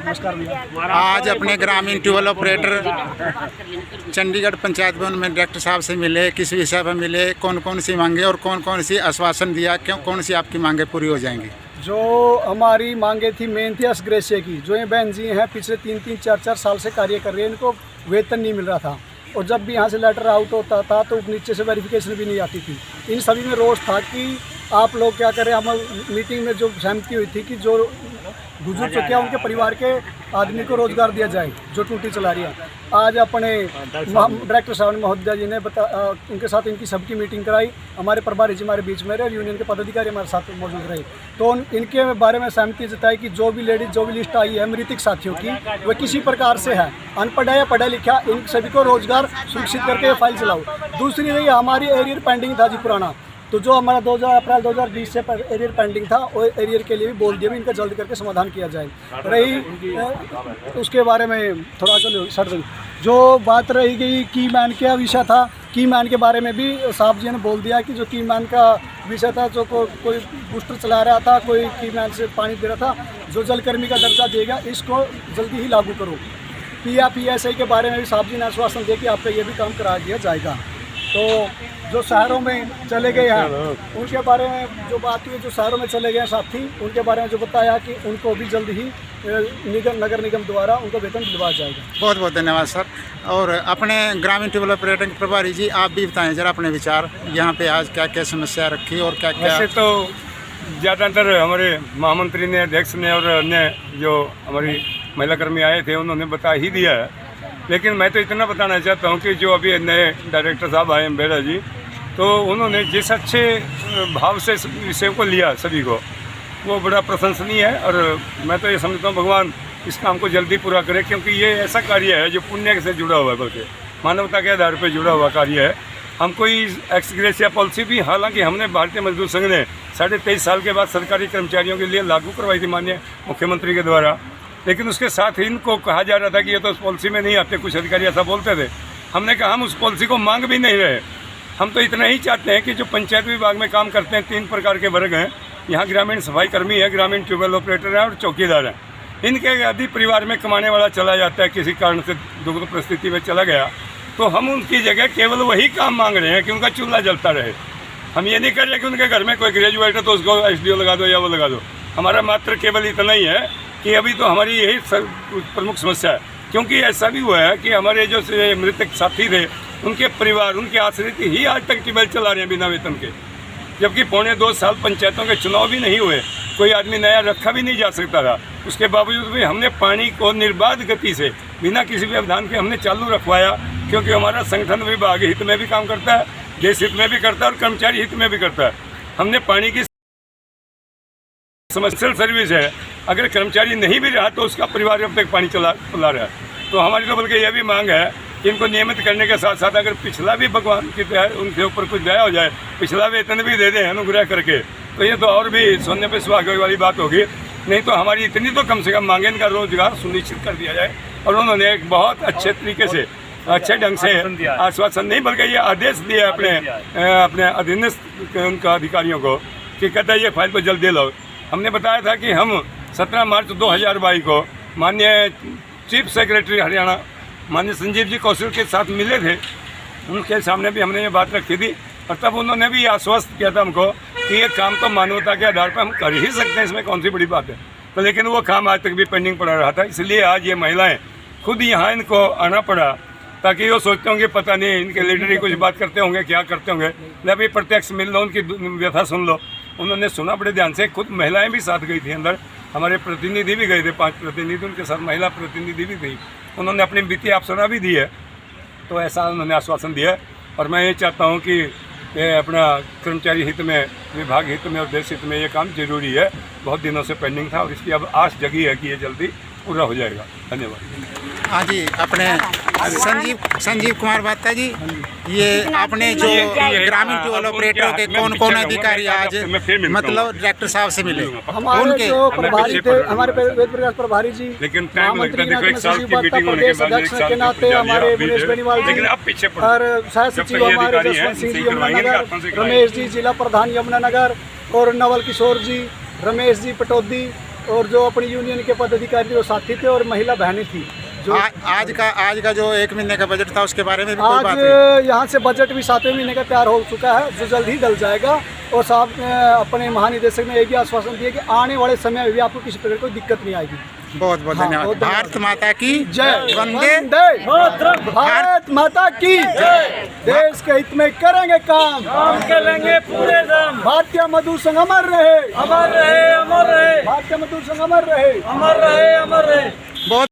नमस्कार भैया। आज अपने ग्रामीण ट्यूबवेल ऑपरेटर चंडीगढ़ पंचायत भवन में डायरेक्टर साहब से मिले, किस विषय पर मिले, कौन कौन सी मांगे और कौन कौन सी आश्वासन दिया, क्यों कौन सी आपकी मांगे पूरी हो जाएंगी? जो हमारी मांगे थी मेन थी असग्रेसिया की। जो ये बहन जी हैं पिछले 3-3, 4-4 साल से कार्य कर रही है, इनको वेतन नहीं मिल रहा था और जब भी यहाँ से लेटर आउट होता था तो नीचे से वेरिफिकेशन भी नहीं आती थी। इन सभी में रोष था कि आप लोग क्या करें। हम मीटिंग में जो सहमति हुई थी कि जो गुजर चुके हैं उनके परिवार के आदमी को रोजगार दिया जाए जो टूटी चला रही है। आज अपने डायरेक्टर साहब महोदय जी ने उनके साथ इनकी सबकी मीटिंग कराई। हमारे प्रभारी जी हमारे बीच में रहे, यूनियन के पदाधिकारी हमारे साथ मौजूद रहे, तो इनके बारे में सहमति जताई कि जो भी लेडीज जो भी लिस्ट आई है मृतक साथियों की, वह किसी प्रकार से है, अनपढ़ है या पढ़ा लिखा, इन सभी को रोजगार सुनिश्चित करके फाइल चलाओ। दूसरी रही हमारी एरियर पेंडिंग था जी पुराना, तो जो हमारा अप्रैल 2020 से एरियर पेंडिंग था वो एरियर के लिए भी बोल दिया भी इनका जल्द करके समाधान किया जाए। रही उसके बारे में थोड़ा सर जो बात रही गई की मैन का विषय था, की मैन के बारे में भी साहब जी ने बोल दिया कि जो की मैन का विषय था, जो कोई बूस्टर चला रहा था, कोई की मैन से पानी दे रहा था, जो जलकर्मी का दर्जा देगा इसको जल्दी ही लागू करो। PSI के बारे में भी साहब जी ने आश्वासन दिया कि आपका ये भी काम करा दिया जाएगा। तो जो शहरों में चले गए हैं उनके बारे में जो बात हुई, जो शहरों में चले गए हैं साथी, उनके बारे में जो बताया कि उनको भी जल्द ही नगर निगम द्वारा उनको वेतन दिलवाया जाएगा। बहुत बहुत धन्यवाद सर। और अपने ग्रामीण ट्यूबवेल ऑपरेटर के प्रभारी जी, आप भी बताएं जरा अपने विचार, यहाँ पे आज क्या क्या समस्या रखी और क्या क्या? वैसे तो ज़्यादातर हमारे महामंत्री ने, अध्यक्ष ने और अन्य जो हमारी महिला कर्मी आए थे उन्होंने बता ही दिया है, लेकिन मैं तो इतना बताना चाहता हूँ कि जो अभी नए डायरेक्टर साहब आए बेड़ा जी, तो उन्होंने जिस अच्छे भाव से विषयों को लिया सभी को, वो बड़ा प्रशंसनीय है। और मैं तो ये समझता हूँ भगवान इस काम को जल्दी पूरा करे, क्योंकि ये ऐसा कार्य है जो पुण्य से जुड़ा हुआ है, बल्कि मानवता के आधार पर जुड़ा हुआ कार्य है। हम कोई एक्स ग्रेशिया पॉलिसी भी, हालांकि हमने भारतीय मजदूर संघ ने 23.5 साल के बाद सरकारी कर्मचारियों के लिए लागू करवाई थी माननीय मुख्यमंत्री के द्वारा, लेकिन उसके साथ ही इनको कहा जा रहा था कि ये तो उस पॉलिसी में नहीं आते, कुछ अधिकारी ऐसा बोलते थे। हमने कहा हम उस पॉलिसी को मांग भी नहीं रहे, हम तो इतना ही चाहते हैं कि जो पंचायत विभाग में काम करते हैं 3 प्रकार के वर्ग हैं, यहाँ ग्रामीण सफाई कर्मी है, ग्रामीण ट्यूबवेल ऑपरेटर है और चौकीदार हैं। इनके यदि परिवार में कमाने वाला चला जाता है, किसी कारण से दुख परिस्थिति में चला गया, तो हम उनकी जगह केवल वही काम मांग रहे हैं कि उनका चूल्हा जलता रहे। हम ये नहीं कर रहे कि उनके घर में कोई ग्रेजुएट है तो उसको SDO लगा दो या वो लगा दो। हमारा मात्र केवल इतना ही है कि अभी तो हमारी यही प्रमुख समस्या है, क्योंकि ऐसा भी हुआ है कि हमारे जो मृतक साथी थे उनके परिवार, उनके आश्रित ही आज तक ट्यूबवेल चला रहे हैं बिना वेतन के, जबकि 2.25 साल पंचायतों के चुनाव भी नहीं हुए, कोई आदमी नया रखा भी नहीं जा सकता था। उसके बावजूद भी हमने पानी को निर्बाध गति से बिना किसी व्यवधान के हमने चालू रखवाया, क्योंकि हमारा संगठन विभाग हित में भी काम करता है, देश हित में भी करता है और कर्मचारी हित में भी करता है। हमने पानी की समस्या सर्विस है, अगर कर्मचारी नहीं भी रहा तो उसका परिवार अब तक पानी चला रहा है। तो हमारी तो बल्कि यह भी मांग है कि इनको नियमित करने के साथ साथ अगर पिछला भी भगवान की दया उनके ऊपर कुछ दया हो जाए, पिछला वेतन भी दे दें अनुग्रह करके, तो ये तो और भी सोने पे सुहागे वाली बात होगी। नहीं तो हमारी इतनी तो कम से कम मांगे, इनका रोजगार सुनिश्चित कर दिया जाए। और उन्होंने एक बहुत अच्छे तरीके से, अच्छे ढंग से आश्वासन नहीं बल्कि ये आदेश दिया अपने अधीनस्थ उनका अधिकारियों को कि कहता है ये फाइल पर जल्द दे लो। हमने बताया था कि हम 17 मार्च 2022 को माननीय चीफ सेक्रेटरी हरियाणा माननीय संजीव जी कौशल के साथ मिले थे, उनके सामने भी हमने ये बात रखी थी और तब उन्होंने भी आश्वस्त किया था हमको कि ये काम तो मानवता के आधार पर हम कर ही सकते हैं, इसमें कौन सी बड़ी बात है। तो लेकिन वो काम आज तक भी पेंडिंग पड़ा रहा था, इसलिए आज ये महिलाएं खुद यहाँ इनको आना पड़ा, ताकि वो सोचते होंगे पता नहीं इनके लीडर ही कुछ बात करते होंगे, क्या करते होंगे, ले भाई प्रत्यक्ष मिल लो, उनकी व्यथा सुन लो। उन्होंने सुना बड़े ध्यान से, खुद महिलाएं भी साथ गई थी अंदर, हमारे प्रतिनिधि भी गए थे, 5 प्रतिनिधि उनके साथ महिला प्रतिनिधि भी थी, उन्होंने अपनी वित्तीय अफसरा भी दी है। तो ऐसा उन्होंने आश्वासन दिया है और मैं ये चाहता हूँ कि अपना कर्मचारी हित में, विभाग हित में और देश हित में ये काम जरूरी है, बहुत दिनों से पेंडिंग था और इसकी अब आस जगी है कि ये जल्दी पूरा हो जाएगा। धन्यवाद। हाँ जी, अपने संजीव कुमार बात्ता जी, ये आपने जो ग्रामीण ट्यूबवेल ऑपरेटर के कौन कौन अधिकारी आज मतलब डायरेक्टर साहब से मिले? हमारे जो प्रभारी थे, हमारे वेद प्रकाश प्रभारी जी, लेकिन टाइम लगता है, देखो एक साल की मीटिंग होने के बाद अध्यक्ष के नाते हमारे मुनीश बेनीवाल जी और सह सचिव हमारे जसवंत सिंह जी यमुनानगर, रमेश जी जिला प्रधान यमुनानगर और नवल किशोर जी, रमेश जी पटौदी और जो अपनी यूनियन के पदाधिकारी वो साथी थे और महिला बहनें थी। जो आज का जो 1 महीने का बजट था उसके बारे में भी कोई बात आज हुई? यहाँ से बजट भी 7वें महीने का तैयार हो चुका है, जो जल्द ही डल जाएगा। और साहब ने अपने महानिदेशक ने ये भी आश्वासन दिया कि आने वाले समय में भी आपको किसी प्रकार कोई दिक्कत नहीं आएगी। बहुत बहुत धन्यवाद। बहुत धन्यवाद। भारत माता की जय। वंदे भारत माता की जय। देश के हित में करेंगे काम करेंगे पूरे दम। भारतीय मजदूर संघ अमर रहे, अमर रहे, अमर रहे, भारतीय मजदूर संघ अमर रहे, अमर रहे, अमर रहे। बहुत